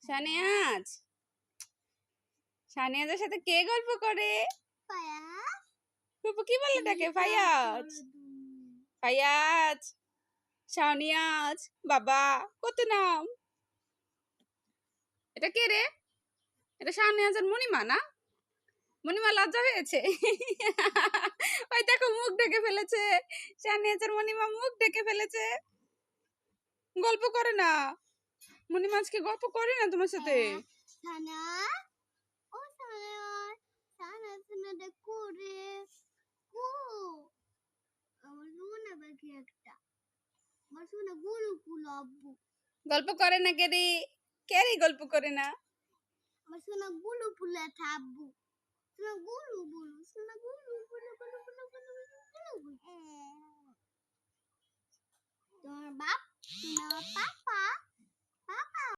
সানিয়াজ সানিয়াজের সাথে কে গল্প করে? ফুপু কি বলে ডাকে? ফায়াজ ফায়াজ সানিয়াজ বাবা কত নাম। এটা কে রে? এটা সানিয়াজের মণিমা না? মণিমা লজ্জা হয়েছে। ওই দেখো মুখ ঢেকে ফেলেছে। সানিয়াজের মণিমা মুখ ঢেকে ফেলেছে। গল্প করে না। মণিমা আজকে গল্প করে না তোমার সাথে। গল্প করে না কেরি? কেরি গল্প করে না? আমার সোনা গুলু পুলা থাব্বু সোনা গুলু গুলু সোনা গুলু গুলু গুলু গুলু গুলু গুলু তোমার বাপ তোমার পাপা